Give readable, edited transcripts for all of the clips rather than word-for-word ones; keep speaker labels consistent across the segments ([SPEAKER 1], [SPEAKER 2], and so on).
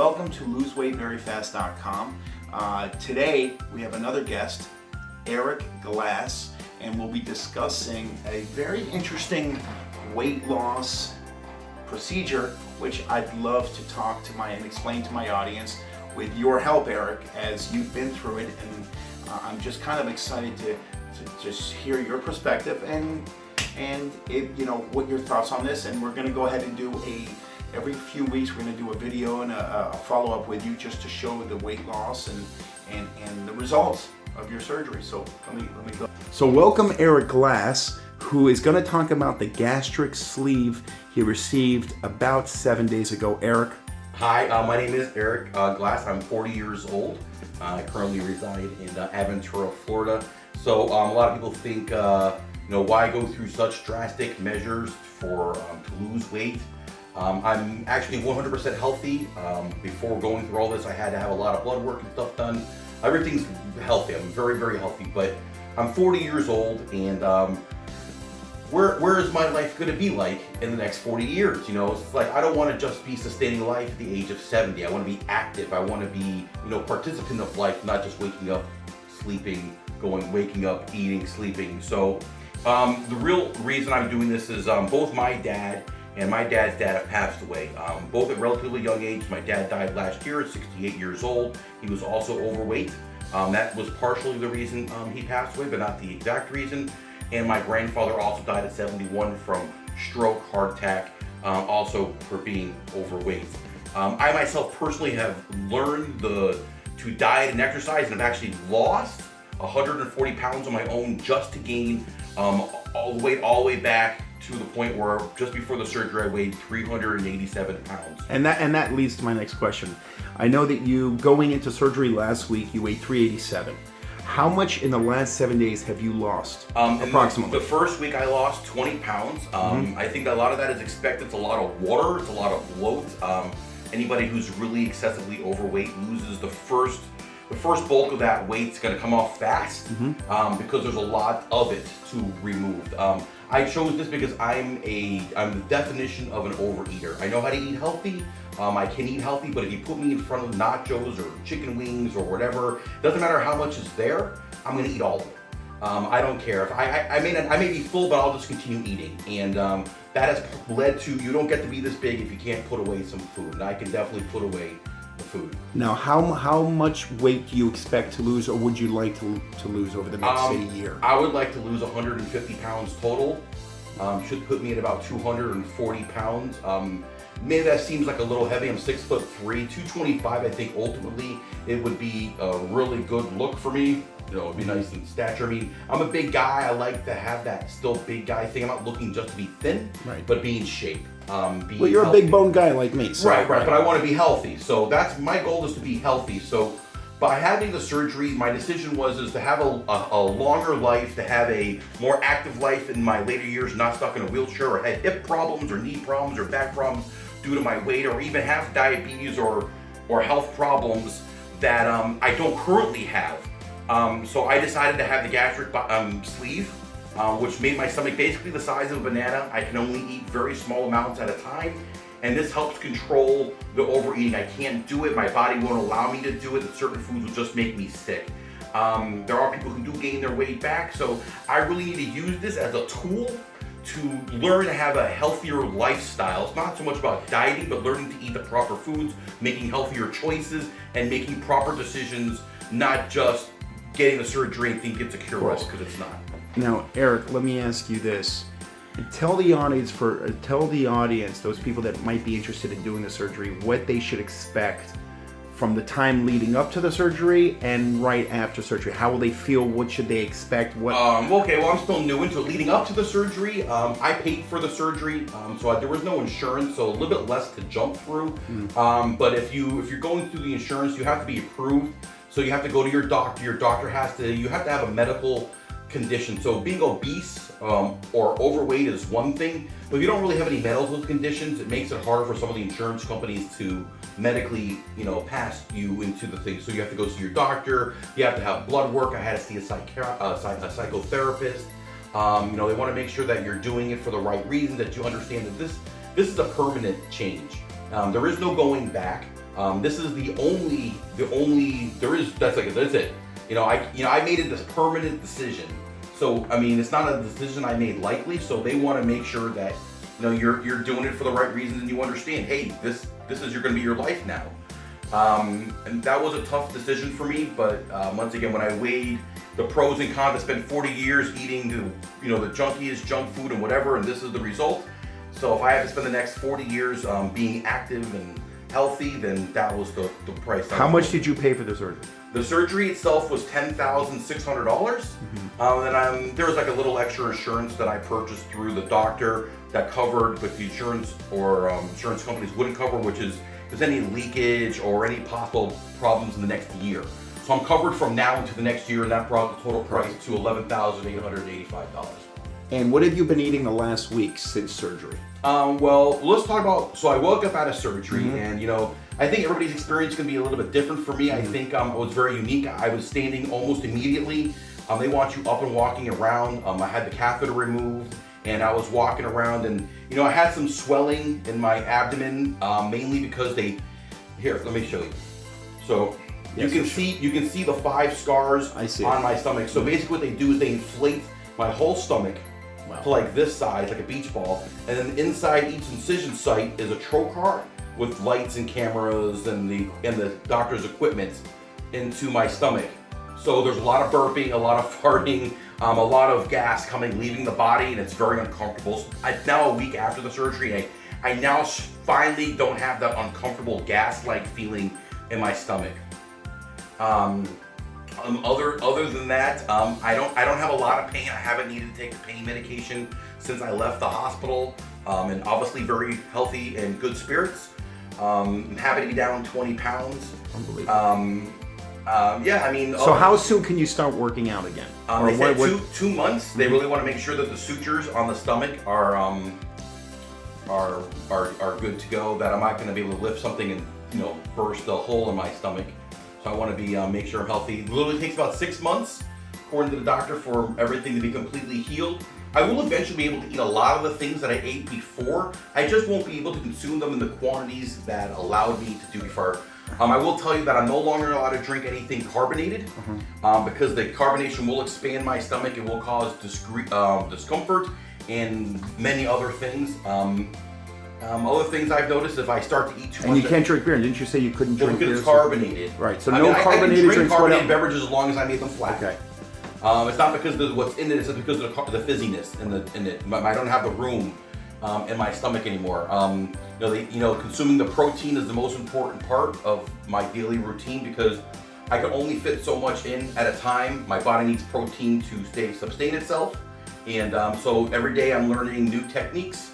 [SPEAKER 1] welcome to LoseWeightVeryFast.com. Today we have another guest, Eric Glass, and we'll be discussing a very interesting weight loss procedure, which I'd love to talk to and explain to my audience with your help, Eric, as you've been through it, and I'm just kind of excited to just hear your perspective and what your thoughts on this. And we're going to go ahead and do every few weeks we're going to do a video and a follow-up with you just to show the weight loss and the results of your surgery. So let me go. So welcome Eric Glass, who is going to talk about the gastric sleeve he received about 7 days ago. Eric.
[SPEAKER 2] Hi, my name is Eric Glass. I'm 40 years old. I currently reside in Aventura, Florida. So a lot of people think, why go through such drastic measures to lose weight? I'm actually 100% healthy. Before going through all this, I had to have a lot of blood work and stuff done. Everything's healthy. I'm very, very healthy. But I'm 40 years old, and where is my life going to be like in the next 40 years? It's like I don't want to just be sustaining life at the age of 70. I want to be active. I want to be, participant of life, not just waking up, sleeping, waking up, eating, sleeping. So the real reason I'm doing this is both my dad and my dad's dad have passed away, both at relatively young age. My dad died last year at 68 years old. He was also overweight. That was partially the reason he passed away, but not the exact reason. And my grandfather also died at 71 from stroke, heart attack, also for being overweight. I myself personally have learned to diet and exercise, and I've actually lost 140 pounds on my own just to gain all the way back to the point where just before the surgery I weighed 387 pounds. And
[SPEAKER 1] that leads to my next question. I know that you, going into surgery last week, you weighed 387. How much in the last 7 days have you lost, approximately?
[SPEAKER 2] The first week I lost 20 pounds. I think a lot of that is expected. It's a lot of water, it's a lot of bloat. Anybody who's really excessively overweight loses the first bulk of that weight's going to come off fast, because there's a lot of it to remove. I chose this because I'm the definition of an overeater. I know how to eat healthy. I can eat healthy, but if you put me in front of nachos or chicken wings or whatever, doesn't matter how much is there, I'm going to eat all of it. I don't care. If I may be full, but I'll just continue eating. And that has led to, you don't get to be this big if you can't put away some food. And I can definitely put away the food.
[SPEAKER 1] Now, how much weight do you expect to lose, or would you like to lose over the next, say, year?
[SPEAKER 2] I would like to lose 150 pounds total. Should put me at about 240 pounds. Maybe that seems like a little heavy. I'm 6'3", 225. I think ultimately it would be a really good look for me. It'd be nice in stature. I mean, I'm a big guy. I like to have that still big guy thing. I'm not looking just to be thin,
[SPEAKER 1] right,
[SPEAKER 2] but be in shape.
[SPEAKER 1] Well, you're healthy. A big bone guy like me. So,
[SPEAKER 2] right. But I want to be healthy. So that's my goal, is to be healthy. So by having the surgery, my decision is to have a longer life, to have a more active life in my later years, not stuck in a wheelchair or had hip problems or knee problems or back problems due to my weight, or even have diabetes or health problems that I don't currently have. So I decided to have the gastric sleeve, which made my stomach basically the size of a banana. I can only eat very small amounts at a time, and this helps control the overeating. I can't do it. My body won't allow me to do it. Certain foods will just make me sick. There are people who do gain their weight back, so I really need to use this as a tool to learn to have a healthier lifestyle. It's not so much about dieting, but learning to eat the proper foods, making healthier choices, and making proper decisions, not just getting the surgery and think it's a cure-all, because it's not.
[SPEAKER 1] Now, Eric, let me ask you this. Tell the audience, those people that might be interested in doing the surgery, what they should expect from the time leading up to the surgery and right after surgery. How will they feel? What should they expect?
[SPEAKER 2] Okay, well, I'm still new into it. Leading up to the surgery, I paid for the surgery, so there was no insurance, so a little bit less to jump through. But if you're going through the insurance, you have to be approved. So you have to go to your doctor. Your doctor you have to have a medical condition. So being obese or overweight is one thing, but if you don't really have any medical conditions, it makes it harder for some of the insurance companies to medically, pass you into the thing. So you have to go see your doctor. You have to have blood work. I had to see a psychotherapist. They want to make sure that you're doing it for the right reason, that you understand that this is a permanent change. There is no going back. This is the only that's it. I made it this permanent decision. So I mean, it's not a decision I made lightly. So they want to make sure that you're doing it for the right reasons and you understand. Hey, this is going to be your life now. And that was a tough decision for me. But once again, when I weighed the pros and cons, I spent 40 years eating the junkiest junk food and whatever, and this is the result. So if I have to spend the next 40 years being active and healthy, then that was the price.
[SPEAKER 1] How much did you pay for the surgery?
[SPEAKER 2] The surgery itself was $10,600. And then there was like a little extra insurance that I purchased through the doctor that covered what the insurance or insurance companies wouldn't cover, which is if there's any leakage or any possible problems in the next year. So I'm covered from now into the next year, and that brought the total price to $11,885.
[SPEAKER 1] And what have you been eating the last week since surgery?
[SPEAKER 2] Well, let's talk about, so I woke up out of surgery and, I think everybody's experience can be a little bit different for me. I think I was very unique. I was standing almost immediately. They want you up and walking around. I had the catheter removed and I was walking around and, I had some swelling in my abdomen, mainly because here, let me show you. So you can see the 5 scars on my stomach. So basically what they do is they inflate my whole stomach to like this size, like a beach ball, and then inside each incision site is a trocar with lights and cameras and the doctor's equipment into my stomach. So there's a lot of burping, a lot of farting, a lot of gas leaving the body, and it's very uncomfortable. So now a week after the surgery, I now finally don't have that uncomfortable gas-like feeling in my stomach. Other than that, I don't have a lot of pain. I haven't needed to take the pain medication since I left the hospital, and obviously very healthy and good spirits. I'm happy to be down 20 pounds.
[SPEAKER 1] Unbelievable.
[SPEAKER 2] So
[SPEAKER 1] how soon can you start working out again?
[SPEAKER 2] They said 2 months. They really want to make sure that the sutures on the stomach are good to go. That I'm not going to be able to lift something and burst a hole in my stomach. So I want to be make sure I'm healthy. It literally takes about 6 months, according to the doctor, for everything to be completely healed. I will eventually be able to eat a lot of the things that I ate before. I just won't be able to consume them in the quantities that allowed me to do before. I will tell you that I'm no longer allowed to drink anything carbonated because the carbonation will expand my stomach. It will cause discomfort and many other things. Other things I've noticed, if I start to eat too much.
[SPEAKER 1] And you can't drink beer. Didn't you say you couldn't drink beer?
[SPEAKER 2] Because it's carbonated.
[SPEAKER 1] Right. So
[SPEAKER 2] I
[SPEAKER 1] carbonated
[SPEAKER 2] can drink
[SPEAKER 1] drinks.
[SPEAKER 2] carbonated beverages as long as I make them flat.
[SPEAKER 1] Okay.
[SPEAKER 2] It's not because of what's in it. It's because of the fizziness in it. I don't have the room in my stomach anymore. Consuming the protein is the most important part of my daily routine because I can only fit so much in at a time. My body needs protein to sustain itself, and so every day I'm learning new techniques.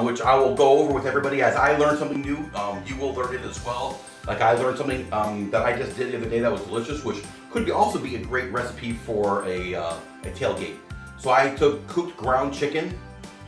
[SPEAKER 2] Which I will go over with everybody. As I learn something new, you will learn it as well. Like I learned something that I just did the other day that was delicious, which could also be a great recipe for a tailgate. So I took cooked ground chicken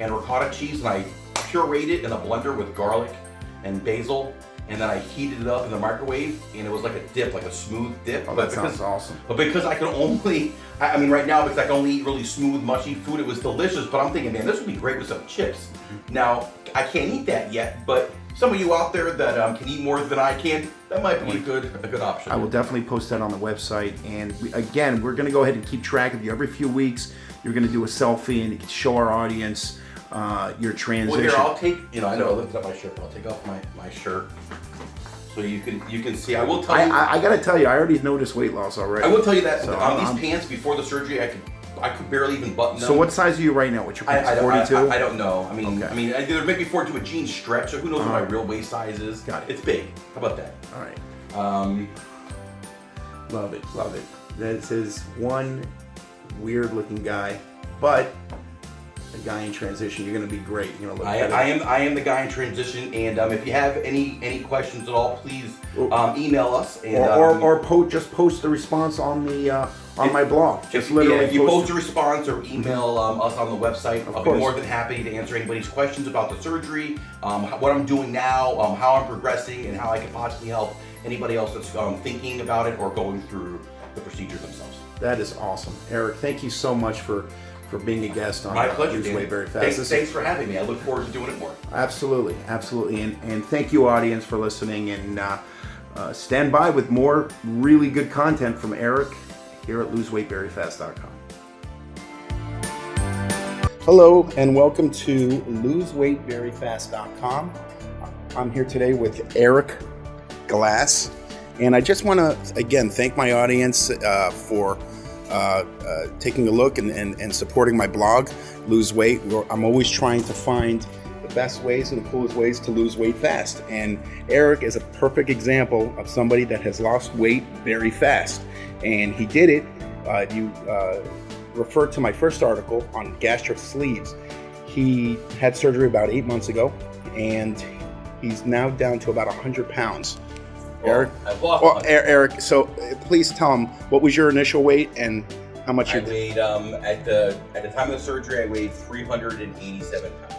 [SPEAKER 2] and ricotta cheese and I pureed it in a blender with garlic and basil, and then I heated it up in the microwave, and it was like a dip, like a smooth dip.
[SPEAKER 1] Oh, that sounds awesome.
[SPEAKER 2] But because I can only, right now, because I can only eat really smooth, mushy food, it was delicious, but I'm thinking, man, this would be great with some chips. Now, I can't eat that yet, but some of you out there that can eat more than I can, that might be a good option.
[SPEAKER 1] I will definitely post that on the website, and we're going to go ahead and keep track of you. Every few weeks, you're going to do a selfie, and you can show our audience your transition.
[SPEAKER 2] Well, here, I'll take, I know I lifted up my shirt, but I'll take off my shirt so you can see. I will tell you.
[SPEAKER 1] I got to tell you, I already noticed weight loss already.
[SPEAKER 2] I will tell you that on these pants before the surgery, I could barely even button them.
[SPEAKER 1] So what size are you right now? What's your pants? 42?
[SPEAKER 2] I don't know. There may be 42 a jean stretch, so who knows what my real waist size is.
[SPEAKER 1] Got it.
[SPEAKER 2] It's big. How about that?
[SPEAKER 1] All right. Love it. This is one weird looking guy, but a guy in transition. You're going to be great. You're going to look
[SPEAKER 2] I am the guy in transition, and if you have any questions at all, please email us and
[SPEAKER 1] just post the response on the on my blog.
[SPEAKER 2] If you post a response or email us on the website, I'll be more than happy to answer anybody's questions about the surgery, what I'm doing now, how I'm progressing, and how I can possibly help anybody else that's thinking about it or going through the procedures themselves.
[SPEAKER 1] That is awesome, Eric. Thank you so much for being a guest on
[SPEAKER 2] My pleasure,
[SPEAKER 1] Lose Weight Very Fast.
[SPEAKER 2] Thanks for having me. I look forward to doing it more.
[SPEAKER 1] Absolutely, and thank you, audience, for listening. And stand by with more really good content from Eric here at loseweightveryfast.com. Hello and welcome to loseweightveryfast.com. I'm here today with Eric Glass, and I just want to again thank my audience for taking a look and supporting my blog, Lose Weight. I'm always trying to find the best ways and the coolest ways to lose weight fast, and Eric is a perfect example of somebody that has lost weight very fast, and he did it. You referred to my first article on gastric sleeves. He had surgery about 8 months ago, and he's now down to about 100 pounds. Eric, Eric, so please tell him, what was your initial weight and how much
[SPEAKER 2] I weighed, at the time of the surgery, I weighed 387 pounds.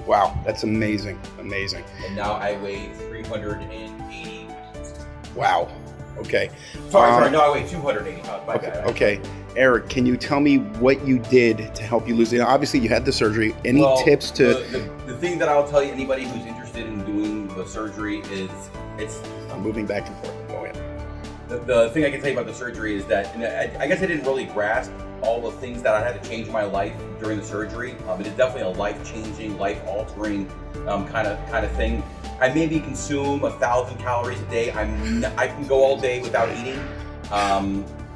[SPEAKER 1] Wow, that's amazing, amazing.
[SPEAKER 2] And now I weigh 380 pounds.
[SPEAKER 1] Wow, okay.
[SPEAKER 2] Sorry, no, I weigh 280 pounds.
[SPEAKER 1] Okay, Eric, can you tell me what you did to help you lose it? Obviously, you had the surgery. Any tips to...
[SPEAKER 2] The thing that I'll tell you, anybody who's interested in doing the surgery is,
[SPEAKER 1] I'm moving back and forth. Go ahead.
[SPEAKER 2] The thing I can tell you about the surgery is that, and I guess I didn't really grasp all the things that I had to change in my life during the surgery. It is definitely a life-changing, life-altering kind of thing. I maybe consume 1,000 calories a day. I can go all day without eating.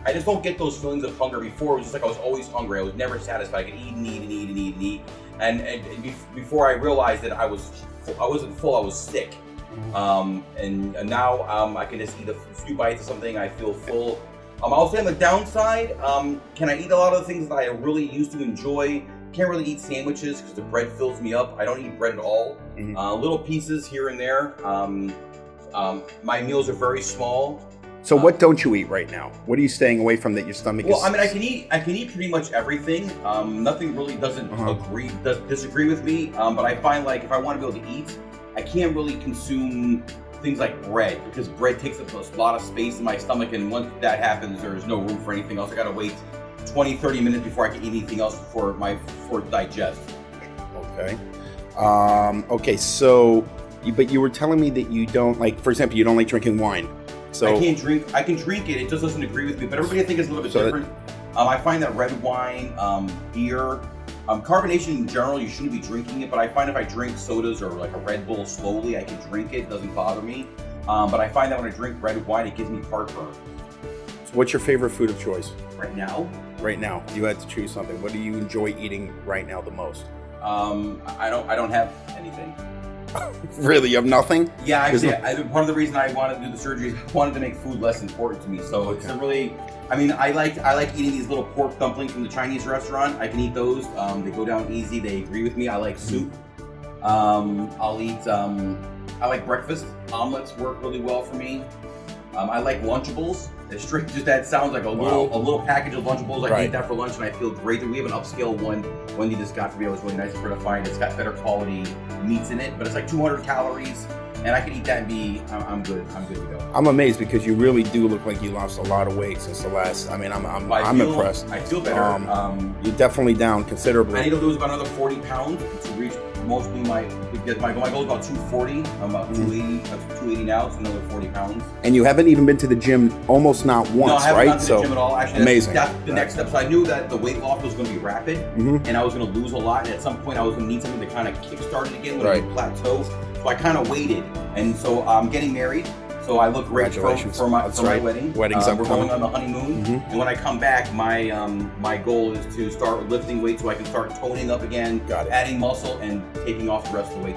[SPEAKER 2] I just don't get those feelings of hunger. Before, it was just like I was always hungry. I was never satisfied. I could eat and eat and eat and eat and eat. And before I realized that I wasn't full, I was sick. And now I can just eat a few bites of something. I feel full. I'll say on the downside, can I eat a lot of the things that I really used to enjoy? Can't really eat sandwiches because the bread fills me up. I don't eat bread at all. Little pieces here and there. My meals are very small.
[SPEAKER 1] So what don't you eat right now? What are you staying away from that your stomach is...
[SPEAKER 2] Well, I mean, I can eat pretty much everything. Nothing really doesn't disagree with me. But I find like if I want to be able to eat, I can't really consume things like bread because bread takes up a lot of space in my stomach, and once that happens, there's no room for anything else. I gotta wait 20-30 minutes before I can eat anything else for it digest.
[SPEAKER 1] Okay. Okay, so but you were telling me that you don't like, for example, you don't like drinking wine. So
[SPEAKER 2] I can drink it, it just doesn't agree with me, but everybody I think is a little bit different. I find that red wine, beer, carbonation in general, you shouldn't be drinking it, but I find if I drink sodas or like a Red Bull slowly, I can drink it doesn't bother me. But I find that when I drink red wine, it gives me heartburn.
[SPEAKER 1] So what's your favorite food of choice?
[SPEAKER 2] Right now?
[SPEAKER 1] Right now, you had to choose something. What do you enjoy eating right now the most?
[SPEAKER 2] I don't have anything.
[SPEAKER 1] Really, you have nothing?
[SPEAKER 2] Yeah, actually, part of the reason I wanted to do the surgery is I wanted to make food less important to me. So It's a really, I mean, I like eating these little pork dumplings from the Chinese restaurant. I can eat those. They go down easy. They agree with me. I like soup. I'll eat. I like breakfast. Omelets work really well for me. I like Lunchables. Just that sounds like a little package of Lunchables. I can eat that for lunch, and I feel great. We have an upscale one. Wendy just got for me. It was really nice for her to find. It's got better quality meats in it, but it's like 200 calories, and I can eat that and I'm good. I'm good to go.
[SPEAKER 1] I'm amazed because you really do look like you lost a lot of weight since the last. I mean, I'm impressed.
[SPEAKER 2] I feel better.
[SPEAKER 1] You're definitely down considerably.
[SPEAKER 2] I need to lose about another 40 pounds to reach mostly my goal is about 240. I'm about 280 now, so another 40 pounds.
[SPEAKER 1] And you haven't even been to the gym almost not once,
[SPEAKER 2] no, I haven't
[SPEAKER 1] right?
[SPEAKER 2] gone to the gym at all. Actually,
[SPEAKER 1] amazing.
[SPEAKER 2] That's the next step. So I knew that the weight loss was going to be rapid, and I was going to lose a lot. And at some point, I was going to need something to kind of kickstart it again when I plateau. So I kind of waited, and so I'm getting married. So I look great for my wedding.
[SPEAKER 1] Weddings
[SPEAKER 2] we're going on the honeymoon, and when I come back, my goal is to start lifting weight so I can start toning up again, adding muscle, and taking off the rest of the weight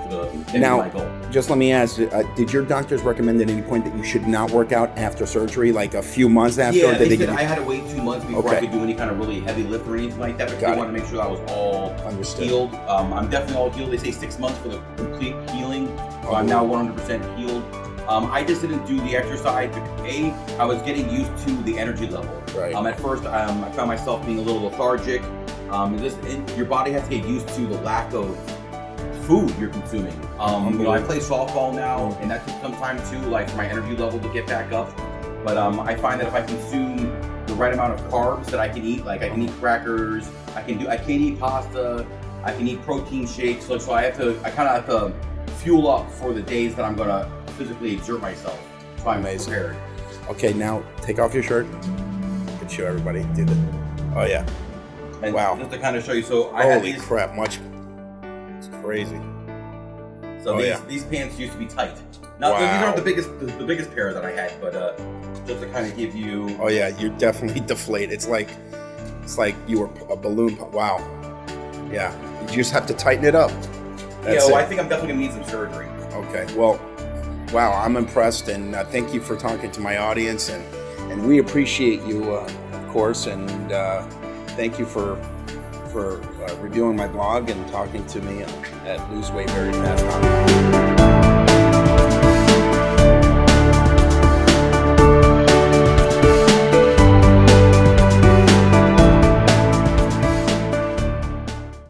[SPEAKER 2] to my goal.
[SPEAKER 1] Just let me ask: did your doctors recommend at any point that you should not work out after surgery, like a few months after?
[SPEAKER 2] Yeah, they said I had to wait 2 months before I could do any kind of really heavy lift or anything like that. Because they wanted to make sure that I was all healed. I'm definitely all healed. They say 6 months for the complete healing. So I'm now 100% healed. I just didn't do the exercise because I was getting used to the energy level. At first, I found myself being a little lethargic. Your body has to get used to the lack of food you're consuming. I play softball now, and that took some time too, like for my energy level to get back up. But I find that if I consume the right amount of carbs that I can eat, like I can eat crackers, I can't eat pasta, I can eat protein shakes. So I kind of have to fuel up for the days that I'm gonna physically exert myself. fine.
[SPEAKER 3] Amazing.
[SPEAKER 2] Prepared.
[SPEAKER 3] Okay, now take off your shirt. You can show everybody. Do the. Oh yeah.
[SPEAKER 2] And
[SPEAKER 3] Wow.
[SPEAKER 2] just to kind of show you, so I had
[SPEAKER 3] Holy
[SPEAKER 2] these.
[SPEAKER 3] crap! It's crazy.
[SPEAKER 2] So
[SPEAKER 3] Oh,
[SPEAKER 2] these,
[SPEAKER 3] yeah.
[SPEAKER 2] these pants used to be tight. Now
[SPEAKER 3] Wow.
[SPEAKER 2] these aren't the biggest pair that I had, but just to kind of give you.
[SPEAKER 3] Oh yeah, you're definitely deflated. It's like you were a balloon. Wow. Yeah. You just have to tighten it up. That's
[SPEAKER 2] I
[SPEAKER 3] it.
[SPEAKER 2] think I'm definitely gonna need some surgery.
[SPEAKER 3] Okay. Well, wow. I'm impressed, and thank you for talking to my audience, and we appreciate you, of course, and thank you for reviewing my blog and talking to me at loseweightveryfast.com.